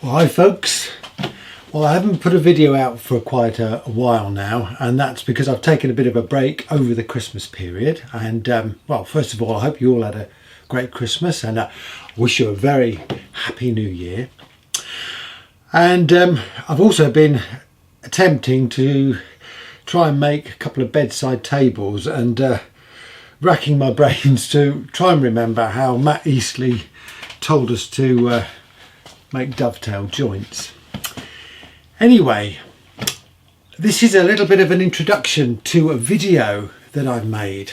Well, hi folks. Well, I haven't put a video out for quite a while now, and that's because I've taken a bit of a break over the Christmas period. And well, first of all, I hope you all had a great Christmas, and I wish you a very happy new year. And I've also been attempting to try and make a couple of bedside tables, and racking my brains to try and remember how Matt Eastley told us to make dovetail joints. Anyway, this is a little bit of an introduction to a video that I've made,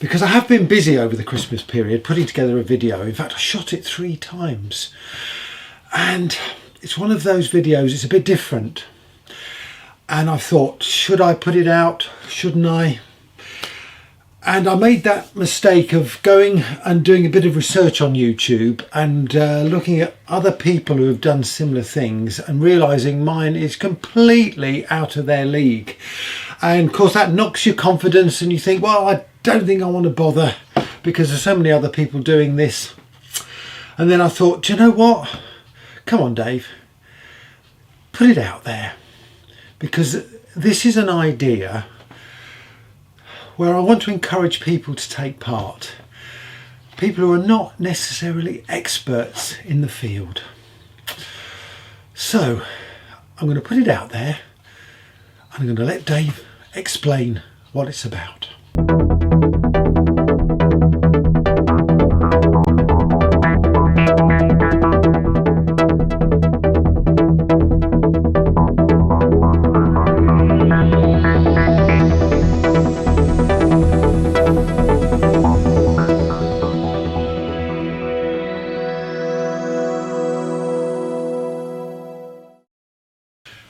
because I have been busy over the Christmas period putting together a video. In fact, I shot it 3 times, and it's one of those videos, it's a bit different, and I thought, should I put it out, shouldn't I? And I made that mistake of going and doing a bit of research on YouTube and looking at other people who have done similar things and realising mine is completely out of their league. And of course that knocks your confidence, and you think, well, I don't think I want to bother because there's so many other people doing this. And then I thought, do you know what? Come on, Dave, put it out there, because this is an idea where I want to encourage people to take part. People who are not necessarily experts in the field. So I'm going to put it out there, and I'm going to let Dave explain what it's about.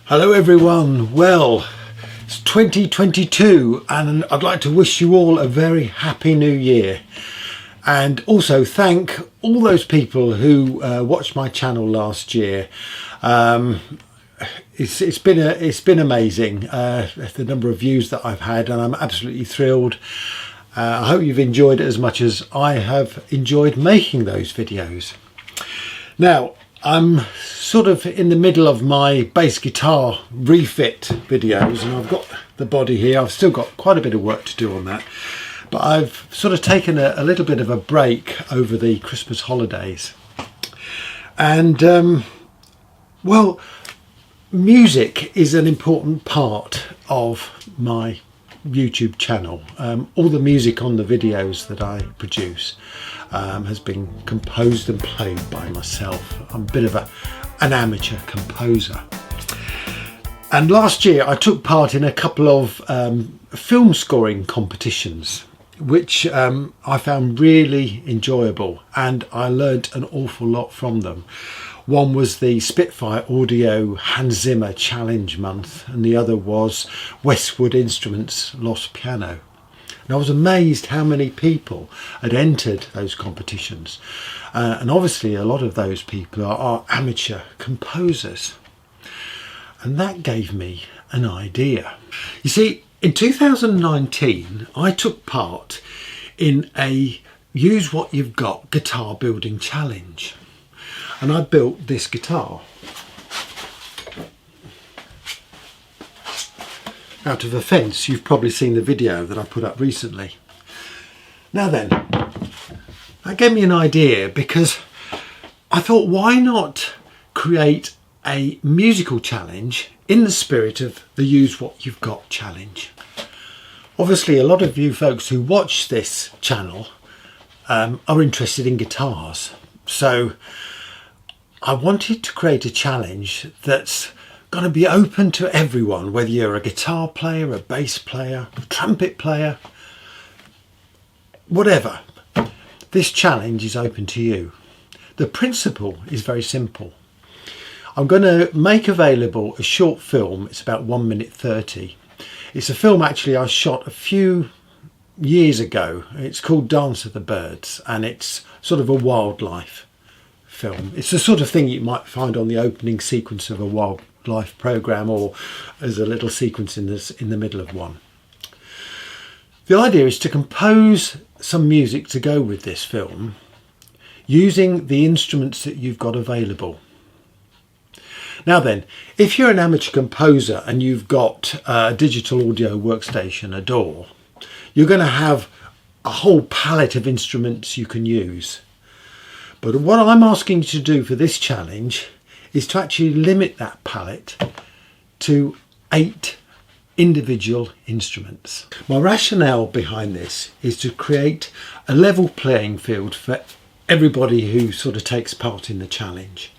Hello everyone, well, it's 2022 and I'd like to wish you all a very happy new year, and also thank all those people who watched my channel last year. It's been amazing, the number of views that I've had, and I'm absolutely thrilled. I hope you've enjoyed it as much as I have enjoyed making those videos. Now, I'm sort of in the middle of my bass guitar refit videos, and I've got the body here. I've still got quite a bit of work to do on that, but I've sort of taken a little bit of a break over the Christmas holidays. And well, music is an important part of my YouTube channel. All the music on the videos that I produce has been composed and played by myself. I'm a bit of an amateur composer. And last year I took part in a couple of film scoring competitions, which I found really enjoyable, and I learnt an awful lot from them. One was the Spitfire Audio Hans Zimmer Challenge Month, and the other was Westwood Instruments Lost Piano. And I was amazed how many people had entered those competitions. And obviously a lot of those people are amateur composers. And that gave me an idea. You see, in 2019, I took part in a Use What You've Got guitar building challenge. And I built this guitar out of a fence. You've probably seen the video that I put up recently. Now then, that gave me an idea, because I thought, why not create a musical challenge in the spirit of the Use What You've Got challenge? Obviously, a lot of you folks who watch this channel are interested in guitars. So I wanted to create a challenge that's going to be open to everyone, whether you're a guitar player, a bass player, a trumpet player, whatever. This challenge is open to you. The principle is very simple. I'm going to make available a short film. It's about 1 minute 30. It's a film actually I shot a few years ago. It's called Dance of the Birds, and it's sort of a wildlife film. It's the sort of thing you might find on the opening sequence of a wildlife program, or as a little sequence in the middle of one. The idea is to compose some music to go with this film using the instruments that you've got available. Now then, if you're an amateur composer and you've got a digital audio workstation, a DAW, you're going to have a whole palette of instruments you can use. But what I'm asking you to do for this challenge is to actually limit that palette to 8 individual instruments. My rationale behind this is to create a level playing field for everybody who sort of takes part in the challenge.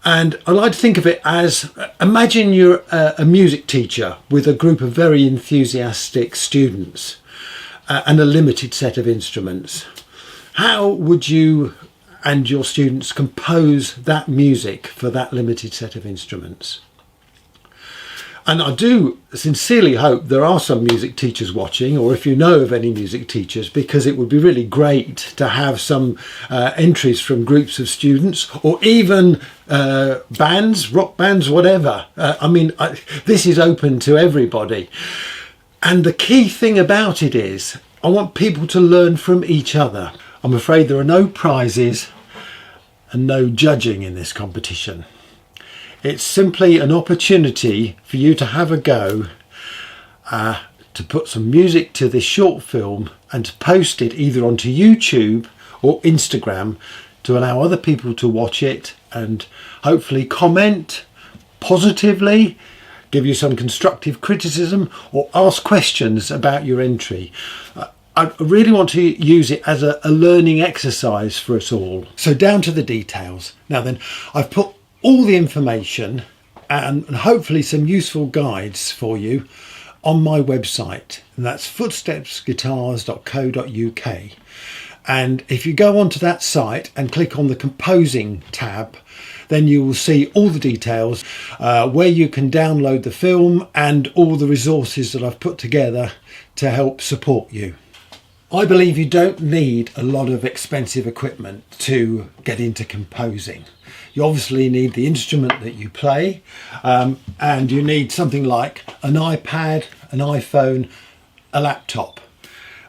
And I like to think of it as, imagine you're a music teacher with a group of very enthusiastic students and a limited set of instruments. How would you and your students compose that music for that limited set of instruments? And I do sincerely hope there are some music teachers watching, or if you know of any music teachers, because it would be really great to have some entries from groups of students, or even bands, rock bands, whatever. This is open to everybody. And the key thing about it is, I want people to learn from each other. I'm afraid there are no prizes and no judging in this competition. It's simply an opportunity for you to have a go, to put some music to this short film and to post it either onto YouTube or Instagram to allow other people to watch it and hopefully comment positively, give you some constructive criticism, or ask questions about your entry. I really want to use it as a learning exercise for us all. So down to the details. Now then, I've put all the information and hopefully some useful guides for you on my website, and that's footstepsguitars.co.uk. And if you go onto that site and click on the composing tab, then you will see all the details, where you can download the film and all the resources that I've put together to help support you. I believe you don't need a lot of expensive equipment to get into composing. You obviously need the instrument that you play, and you need something like an iPad, an iPhone, a laptop.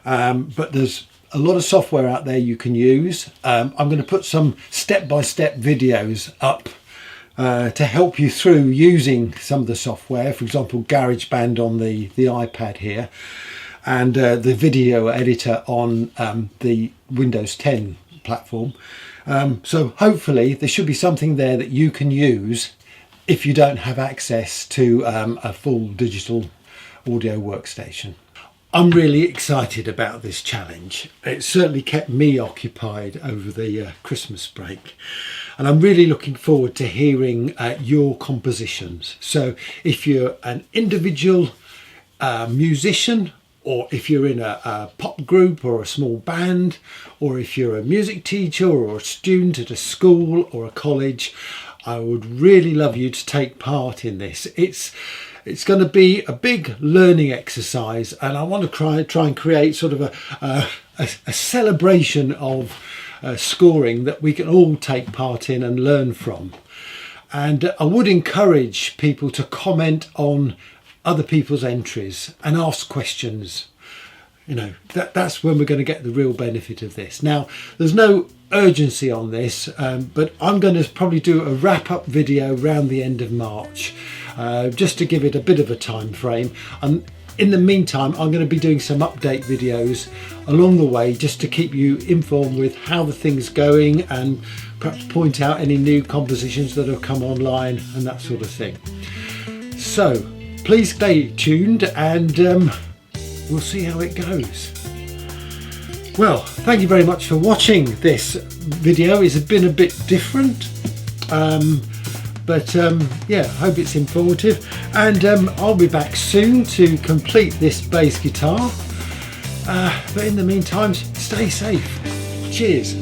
But there's a lot of software out there you can use. I'm going to put some step-by-step videos up to help you through using some of the software. For example, GarageBand on the iPad here, and the video editor on the Windows 10 platform. So hopefully there should be something there that you can use if you don't have access to a full digital audio workstation. I'm really excited about this challenge. It certainly kept me occupied over the Christmas break, and I'm really looking forward to hearing your compositions. So if you're an individual musician, or if you're in a pop group or a small band, or if you're a music teacher or a student at a school or a college, I would really love you to take part in this. It's going to be a big learning exercise, and I want to try and create sort of a celebration of scoring that we can all take part in and learn from. And I would encourage people to comment on other people's entries and ask questions. You know, that's when we're going to get the real benefit of this. Now, there's no urgency on this, but I'm going to probably do a wrap-up video around the end of March, just to give it a bit of a time frame. And in the meantime, I'm going to be doing some update videos along the way, just to keep you informed with how the thing's going, and perhaps point out any new compositions that have come online and that sort of thing. So please stay tuned, and we'll see how it goes. Well, thank you very much for watching this video. It's been a bit different, but yeah, hope it's informative, and I'll be back soon to complete this bass guitar, but in the meantime, stay safe. Cheers.